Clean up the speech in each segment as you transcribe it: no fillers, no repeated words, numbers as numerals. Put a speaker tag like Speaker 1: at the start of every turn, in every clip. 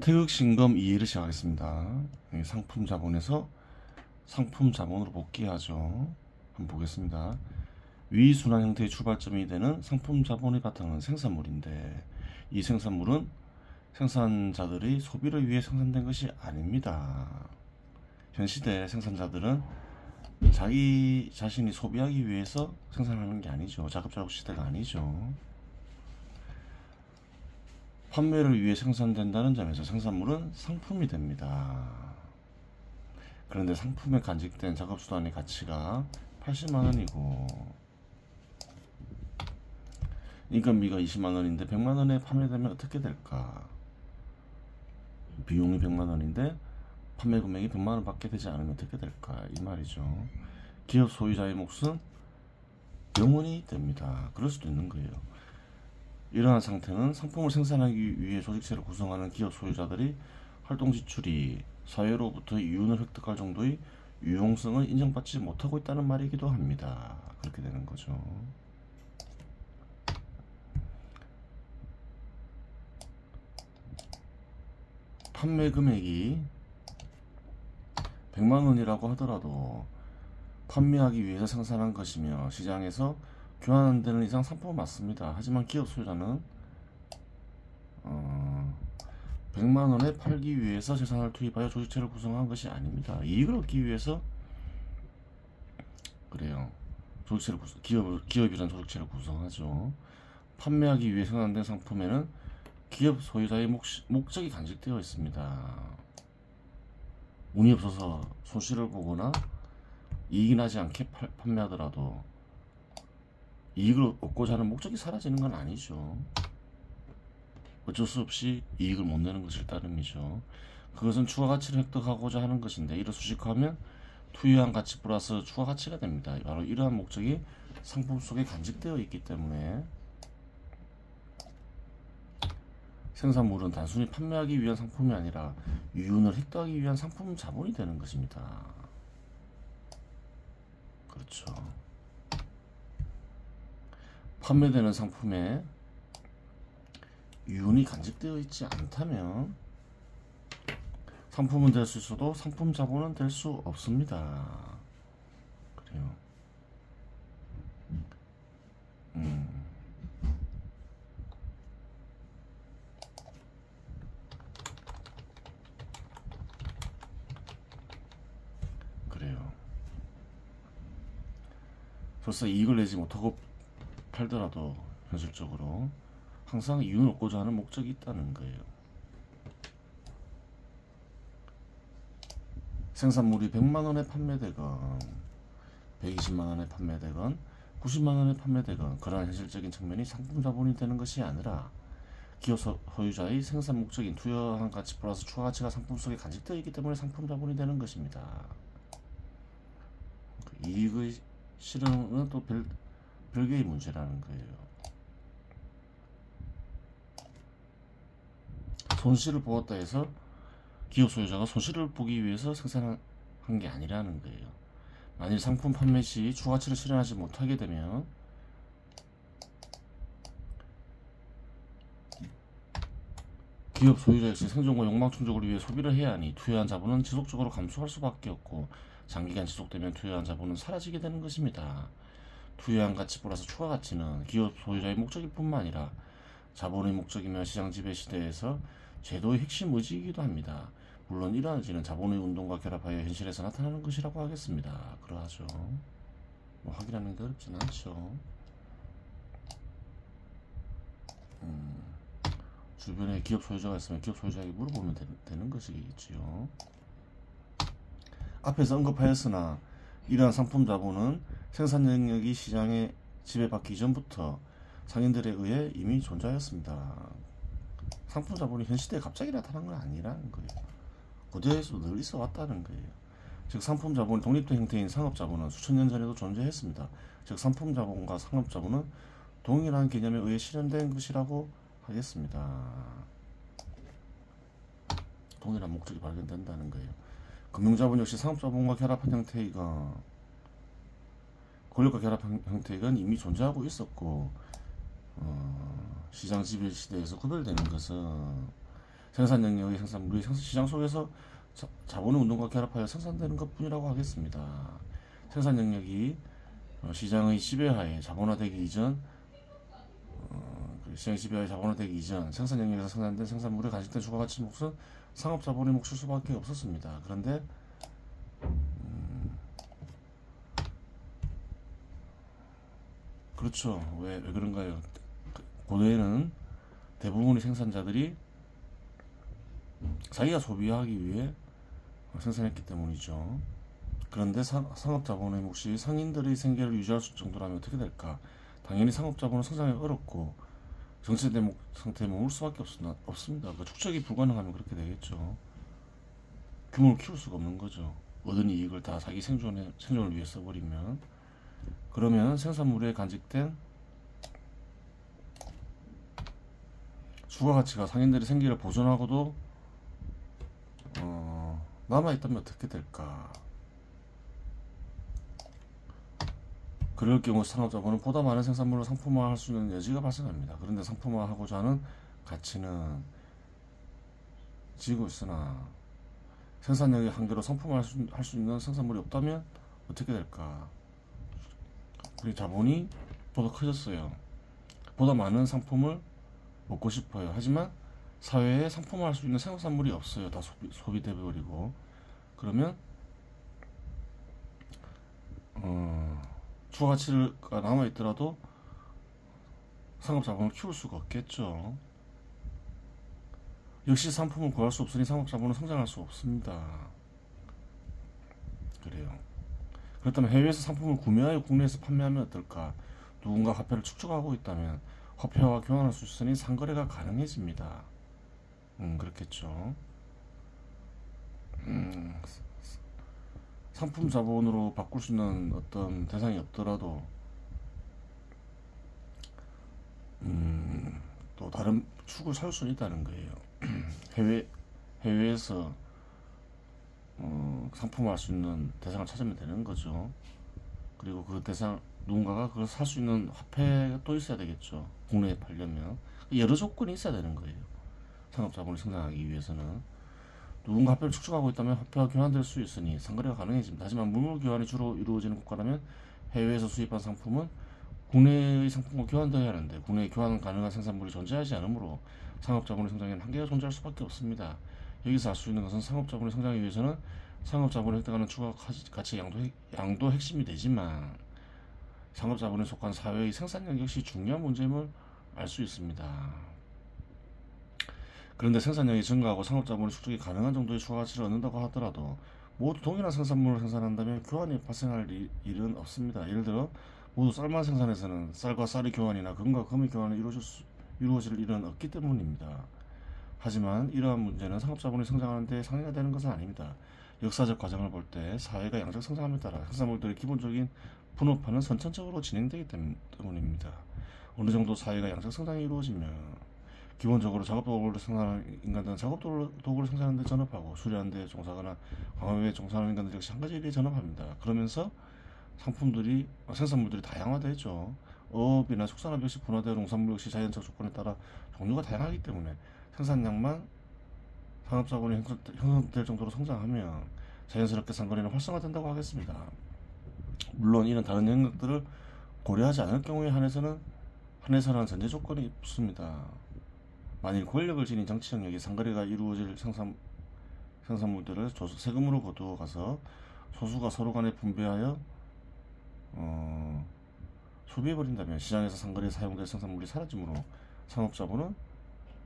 Speaker 1: 태극신검 이해를 시작하겠습니다. 상품 자본에서 상품 자본으로 복귀하죠. 한번 보겠습니다. 위 순환 형태의 출발점이 되는 상품 자본의 바탕은 생산물인데, 이 생산물은 생산자들의 소비를 위해 생산된 것이 아닙니다. 현 시대 생산자들은 자기 자신이 소비하기 위해서 생산하는 게 아니죠. 자급자족 시대가 아니죠. 판매를 위해 생산된다는 점에서 생산물은 상품이 됩니다. 그런데 상품에 간직된 작업수단의 가치가 80만원이고 인건비가 20만원인데 100만원에 판매되면 어떻게 될까? 비용이 100만원인데 판매 금액이 100만원 밖에 되지 않으면 어떻게 될까? 이 말이죠. 기업 소유자의 몫은 영원히 됩니다. 그럴 수도 있는 거예요. 이러한 상태는 상품을 생산하기 위해 조직체를 구성하는 기업 소유자들이 활동 지출이 사회로부터 이윤을 획득할 정도의 유용성을 인정받지 못하고 있다는 말이기도 합니다. 그렇게 되는 거죠. 판매 금액이 100만원이라고 하더라도 판매하기 위해서 생산한 것이며 시장에서 교환 안 되는 이상 상품은 맞습니다. 하지만 기업 소유자는 100만원에 팔기 위해서 재산을 투입하여 조직체를 구성한 것이 아닙니다. 이익을 얻기 위해서 그래요. 조직체를 기업이란 조직체를 구성하죠. 판매하기 위해 생산된 상품에는 기업 소유자의 목적이 간직되어 있습니다. 운이 없어서 손실을 보거나 이익이 나지 않게 판매하더라도 이익을 얻고자 하는 목적이 사라지는 건 아니죠. 어쩔 수 없이 이익을 못 내는 것일 따름이죠. 그것은 추가가치를 획득하고자 하는 것인데, 이를 수식화하면 투여한 가치 플러스 추가가치가 됩니다. 바로 이러한 목적이 상품 속에 간직되어 있기 때문에 생산물은 단순히 판매하기 위한 상품이 아니라 유윤을 획득하기 위한 상품 자본이 되는 것입니다. 그렇죠. 판매되는 상품에 유윤이 간직되어 있지 않다면 상품은 될 수 있어도 상품 자본은 될 수 없습니다. 그래요. 그래요. 설사 이익을 내지 못하고 팔더라도 현실적으로 항상 이윤을 얻고자 하는 목적이 있다는 거예요. 생산물이 100만원에 판매되건 120만원에 판매되건 90만원에 판매되건 그러한 현실적인 측면이 상품 자본이 되는 것이 아니라 기업 소유자의 생산 목적인 투여한 가치 플러스 추가 가치가 상품 속에 간직되어 있기 때문에 상품 자본이 되는 것입니다. 이익의 실현은 또 별개의 문제라는 거예요. 손실을 보았다 해서 기업 소유자가 손실을 보기 위해서 생산한 게 아니라는 거예요. 만일 상품 판매 시 추가가치를 실현하지 못하게 되면 기업 소유자 역시 생존과 욕망 충족을 위해 소비를 해야 하니 투여한 자본은 지속적으로 감소할 수밖에 없고 장기간 지속되면 투여한 자본은 사라지게 되는 것입니다. 투여한 가치 플러스 추가 가치는 기업 소유자의 목적일 뿐만 아니라 자본의 목적이며 시장 지배 시대에서 제도의 핵심 의지이기도 합니다. 물론 이러한 의지는 자본의 운동과 결합하여 현실에서 나타나는 것이라고 하겠습니다. 그러하죠. 뭐 확인하는 게 어렵지는 않죠. 주변에 기업 소유자가 있으면 기업 소유자에게 물어보면 되는 것이겠지요. 앞에서 언급하였으나 이러한 상품 자본은 생산 영역이 시장에 지배받기 이전부터 상인들에 의해 이미 존재하였습니다. 상품 자본이 현 시대에 갑자기 나타난 건 아니라는 거예요. 고대에서 늘 있어 왔다는 거예요. 즉 상품 자본이 독립된 형태인 상업 자본은 수천 년 전에도 존재했습니다. 즉 상품 자본과 상업 자본은 동일한 개념에 의해 실현된 것이라고 하겠습니다. 동일한 목적이 발견된다는 거예요. 금융자본 역시 상업자본과 결합한 형태이건 권력과 결합한 형태이건 이미 존재하고 있었고 시장 지배 시대에서 구별되는 것은 생산 능력의 생산물이 시장 속에서 자본의 운동과 결합하여 생산되는 것뿐이라고 하겠습니다. 생산 능력이 시장의 지배하에 자본화되기 이전 시장의 지배하에 자본화되기 이전 생산 능력에서 생산된 생산물에 간직된 주가가치 몫은 상업자본의 몫일 수밖에 없었습니다. 그런데 그렇죠. 왜 그런가요? 고대에는 대부분의 생산자들이 자기가 소비하기 위해 생산했기 때문이죠. 그런데 상업자본의 몫이 상인들의 생계를 유지할 수 정도라면 어떻게 될까? 당연히 상업자본은 성장이 어렵고 정체된 상태에 머물 수밖에 없습니다. 그 축적이 불가능하면 그렇게 되겠죠. 규모를 키울 수가 없는 거죠. 얻은 이익을 다 자기 생존을 위해 써버리면, 그러면 생산물에 간직된 주가가치가 상인들의 생계를 보존하고도 남아있다면 어떻게 될까? 그럴 경우 상업자본은 보다 많은 생산물을 상품화할 수 있는 여지가 발생합니다. 그런데 상품화하고자 하는 가치는 지고 있으나 생산력의 한계로 상품화할 수 있는 생산물이 없다면 어떻게 될까? 우리 자본이 보다 커졌어요. 보다 많은 상품을 먹고 싶어요. 하지만 사회에 상품화할 수 있는 생산물이 없어요. 다 소비돼 버리고. 그러면 주가가치가 남아있더라도 상업자본을 키울 수가 없겠죠. 역시 상품을 구할 수 없으니 상업자본은 성장할 수 없습니다. 그래요. 그렇다면 해외에서 상품을 구매하여 국내에서 판매하면 어떨까? 누군가 화폐를 축적하고 있다면 화폐와 교환할 수 있으니 상거래가 가능해집니다. 그렇겠죠. 상품 자본으로 바꿀 수 있는 어떤 대상이 없더라도 또 다른 축을 살 수 있다는 거예요. 해외에서 상품화할 수 있는 대상을 찾으면 되는 거죠. 그리고 그 대상 누군가가 그걸 살 수 있는 화폐가 또 있어야 되겠죠. 국내에 팔려면 여러 조건이 있어야 되는 거예요. 상업자본이 성장하기 위해서는 누군가 화폐를 축적하고 있다면 화폐와 교환될 수 있으니 상거래가 가능해집니다. 하지만 물물 교환이 주로 이루어지는 국가라면 해외에서 수입한 상품은 국내의 상품과 교환되어야 하는데 국내에 교환 가능한 생산물이 존재하지 않으므로 상업자본의 성장에는 한계가 존재할 수밖에 없습니다. 여기서 알 수 있는 것은 상업자본의 성장에 위해서는 상업자본에 획득하는 주가가치 양도 핵심이 되지만 상업자본에 속한 사회의 생산력 역시 중요한 문제임을 알 수 있습니다. 그런데 생산량이 증가하고 상업자본의 축적이 가능한 정도의 주가가치를 얻는다고 하더라도 모두 동일한 생산물을 생산한다면 교환이 발생할 일은 없습니다. 예를 들어 모두 쌀만 생산해서는 쌀과 쌀의 교환이나 금과 금의 교환이 이루어질 일은 없기 때문입니다. 하지만 이러한 문제는 상업자본이 성장하는 데 상해가 되는 것은 아닙니다. 역사적 과정을 볼 때 사회가 양적 성장함에 따라 생산물들의 기본적인 분업화는 선천적으로 진행되기 때문입니다. 어느 정도 사회가 양적 성장이 이루어지면 기본적으로 작업도구를 생산하는 인간들은 작업도구를 생산하는 데 전업하고 수리하는 데 종사하거나 광업에 종사하는 인간들 역시 한 가지 일에 전업합니다. 그러면서 생산물들이 다양화되죠. 어업이나 축산업 역시 분화되어 농산물 역시 자연적 조건에 따라 종류가 다양하기 때문에 생산량만 상업자본이 형성될 정도로 성장하면 자연스럽게 상거래는 활성화된다고 하겠습니다. 물론 이런 다른 영역들을 고려하지 않을 경우에 한해서는 전제 조건이 있습니다. 만일 권력을 지닌 정치 영역에 상거래가 이루어질 생산물들을 세금으로 거두어 가서 소수가 서로 간에 분배하여 소비해버린다면 시장에서 상거래에 사용될 생산물이 사라지므로 상업자본은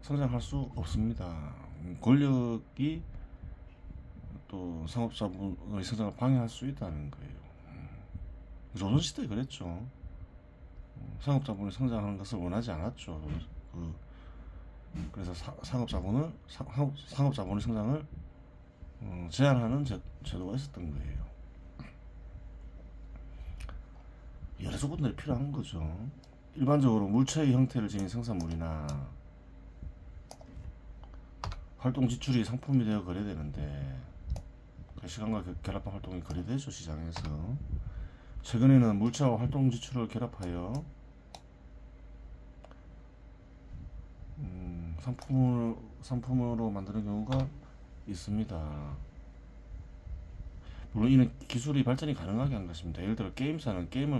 Speaker 1: 성장할 수 없습니다. 권력이 또 상업자본의 성장을 방해할 수 있다는 거예요. 조선시대에 그랬죠. 상업자본이 성장하는 것을 원하지 않았죠. 그래서 상업자본의 성장을 제한하는 제도가 있었던 거예요. 여러 조건들이 필요한 거죠. 일반적으로 물체의 형태를 지닌 생산물이나 활동 지출이 상품이 되어 거래되는데 시간과 결합한 활동이 거래되죠. 시장에서. 최근에는 물체와 활동 지출을 결합하여 상품으로 만드는 경우가 있습니다. 물론 이는 기술이 발전이 가능하게 한 것입니다. 예를 들어 게임사는 게임을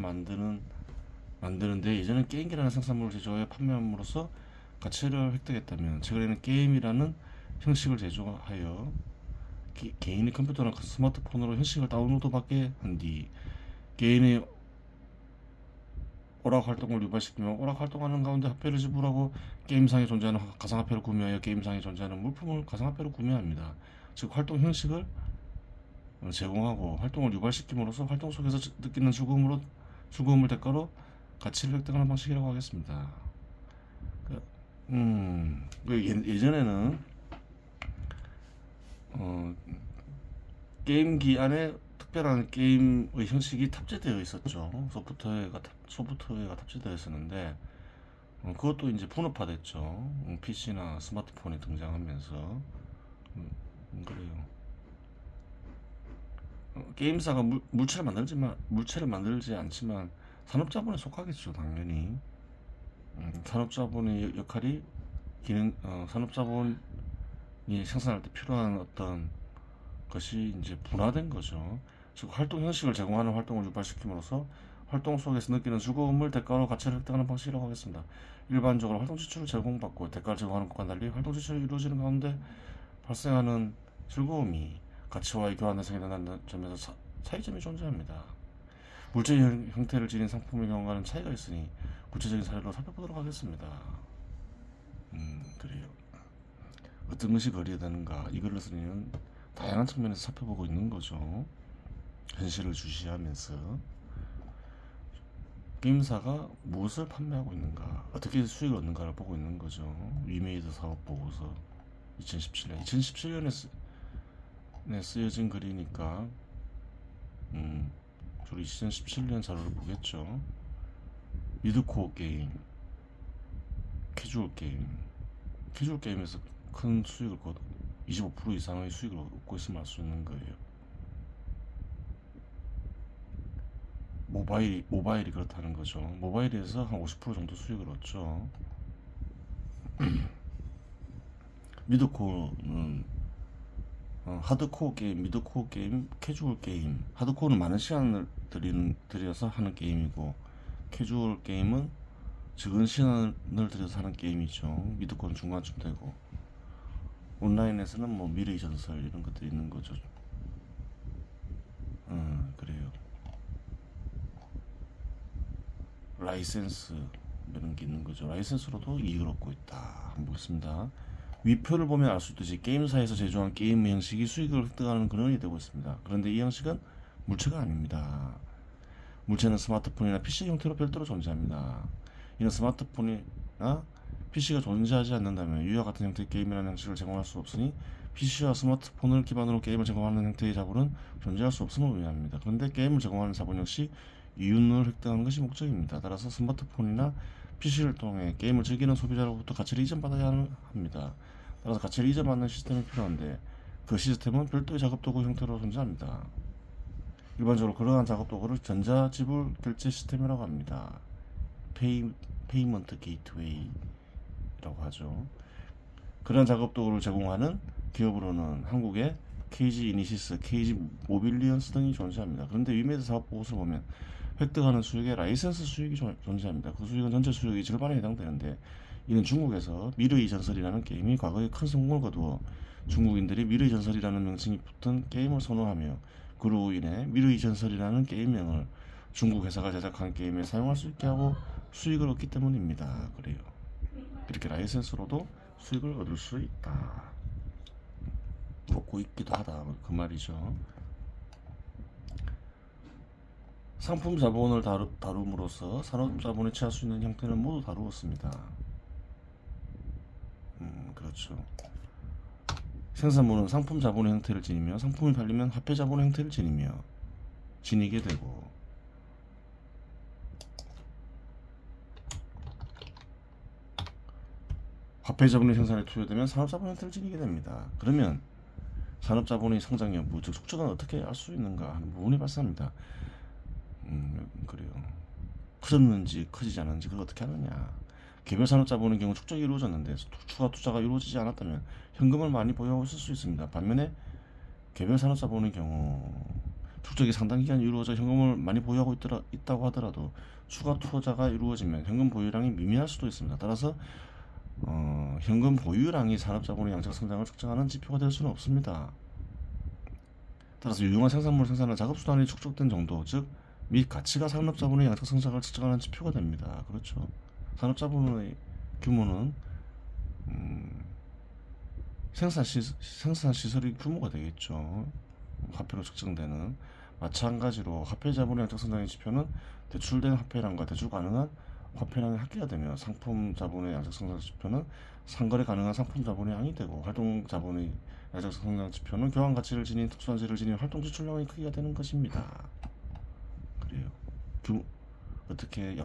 Speaker 1: 만드는데 예전엔 게임기라는 생산물을 제조하여 판매함으로써 가치를 획득했다면 최근에는 게임이라는 형식을 제조하여 개인의 컴퓨터나 스마트폰으로 형식을 다운로드받게 한 뒤 개인의 오락 활동을 유발시키며 오락 활동하는 가운데 화폐를 지불하고 게임상에 존재하는 가상화폐를 구매하여 게임상에 존재하는 물품을 가상화폐로 구매합니다. 즉 활동 형식을 제공하고 활동을 유발시킴으로써 활동 속에서 느끼는 즐거움을 대가로 가치를 획득하는 방식이라고 하겠습니다. 예전에는 게임기 안에 특별한 게임의 형식이 탑재되어 있었죠. 소프트웨어가 탑재되어 있었는데 그것도 이제 분업화됐죠. PC나 스마트폰에 등장하면서 그래요. 게임사가 물체를 만들지 않지만 산업자본에 속하겠죠, 당연히. 산업자본의 역할이 산업자본이 생산할 때 필요한 어떤 것이 이제 분화된 거죠. 즉 활동 형식을 제공하는 활동을 유발시킴으로써 활동 속에서 느끼는 즐거움을 대가로 가치를 획득하는 방식이라고 하겠습니다. 일반적으로 활동 지출을 제공받고 대가를 제공하는 것과 달리 활동 지출이 이루어지는 가운데 발생하는 즐거움이 가치와의 교환에 생겨난다는 점에서 차이점이 존재합니다. 물질 형태를 지닌 상품의 경우와는 차이가 있으니 구체적인 사례로 살펴보도록 하겠습니다. 그래요. 어떤 것이 거래되는가 이걸 우리는 다양한 측면에서 살펴보고 있는 거죠. 현실을 주시하면서 게임사가 무엇을 판매하고 있는가, 어떻게 수익을 얻는가를 보고 있는 거죠. 위메이드 사업 보고서 2017년에 쓰여진 글이니까 주로 2017년 자료를 보겠죠. 미드코어 게임, 캐주얼 게임에서 큰 수익을 25% 이상의 수익을 얻고 있음을 알 수 있는 거예요. 모바일이 그렇다는 거죠. 모바일에서 한 50% 정도 수익을 얻죠. 미드코어는 하드코어 게임, 미드코어 게임, 캐주얼 게임. 하드코어는 많은 시간을 들여서 하는 게임이고, 캐주얼 게임은 적은 시간을 들여서 하는 게임이죠. 미드코어는 중간쯤 되고, 온라인에서는 뭐 미래의 전설 이런 것들이 있는 거죠. 그래요. 라이센스 이런 게 있는 거죠. 라이센스로도 이익을 얻고 있다. 한번 보겠습니다. 위표를 보면 알 수 있듯이 게임사에서 제조한 게임 형식이 수익을 획득하는 근원이 되고 있습니다. 그런데 이 형식은 물체가 아닙니다. 물체는 스마트폰이나 PC 형태로 별도로 존재합니다. 이는 스마트폰이나 PC가 존재하지 않는다면 이와 같은 형태의 게임이라는 형식을 제공할 수 없으니 PC와 스마트폰을 기반으로 게임을 제공하는 형태의 자본은 존재할 수 없음을 의미합니다. 그런데 게임을 제공하는 자본 역시 이윤을 획득하는 것이 목적입니다. 따라서 스마트폰이나 PC를 통해 게임을 즐기는 소비자로부터 가치를 이전받아야 합니다. 따라서 가치를 이전받는 시스템이 필요한데 그 시스템은 별도의 작업도구 형태로 존재합니다. 일반적으로 그러한 작업도구를 전자지불 결제 시스템이라고 합니다. 페이먼트 게이트웨이라고 하죠. 그런 작업도구를 제공하는 기업으로는 한국의 KG 이니시스, KG 모빌리언스 등이 존재합니다. 그런데 위메이드 사업 보고서를 보면 획득하는 수익에 라이센스 수익이 존재합니다. 그 수익은 전체 수익의 절반에 해당되는데 이는 중국에서 미르의 전설이라는 게임이 과거에 큰 성공을 거두어 중국인들이 미르의 전설이라는 명칭이 붙은 게임을 선호하며 그로 인해 미르의 전설이라는 게임명을 중국 회사가 제작한 게임에 사용할 수 있게 하고 수익을 얻기 때문입니다. 그래요. 이렇게 라이센스로도 수익을 얻을 수 있다. 얻고 있기도 하다. 그 말이죠. 상품 자본을 다룸으로써 산업 자본에 취할 수 있는 형태는 모두 다루었습니다. 그렇죠. 생산물은 상품 자본의 형태를 지니며 상품이 팔리면 화폐 자본의 형태를 지니게 되고 화폐 자본의 생산에 투여되면 산업 자본 형태를 지니게 됩니다. 그러면 산업 자본의 성장 여부, 즉 속적은 어떻게 알 수 있는가 하는 부분이 발생합니다. 그래요. 커졌는지 커지지 않았는지 그걸 어떻게 하느냐. 개별 산업자본의 경우 축적이 이루어졌는데 추가 투자가 이루어지지 않았다면 현금을 많이 보유하고 있을 수 있습니다. 반면에 개별 산업자본의 경우 축적이 상당 기간 이루어져 현금을 많이 보유하고 있다고 하더라도 추가 투자가 이루어지면 현금 보유량이 미미할 수도 있습니다. 따라서 현금 보유량이 산업자본의 양적 성장을 측정하는 지표가 될 수는 없습니다. 따라서 유용한 생산물 생산한 작업수단이 축적된 정도, 즉 및 가치가 산업자본의 양적 성장을 측정하는 지표가 됩니다. 그렇죠. 산업자본의 규모는 생산시설의 규모가 되겠죠. 화폐로 측정되는. 마찬가지로 화폐자본의 양적 성장의 지표는 대출된 화폐량과 대출 가능한 화폐량의 합계가 되며 상품자본의 양적 성장 지표는 상거래 가능한 상품자본의 양이 되고 활동자본의 양적 성장 지표는 교환가치를 지닌 특수한재를 지닌 활동지출량의 크기가 되는 것입니다. 그래요. 어떻게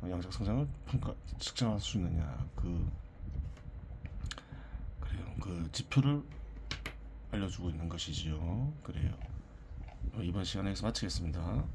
Speaker 1: 양적 성장을 측정할 수 있느냐, 그래요. 그 지표를 알려주고 있는 것이지요. 그래요. 이번 시간에 여기서 마치겠습니다.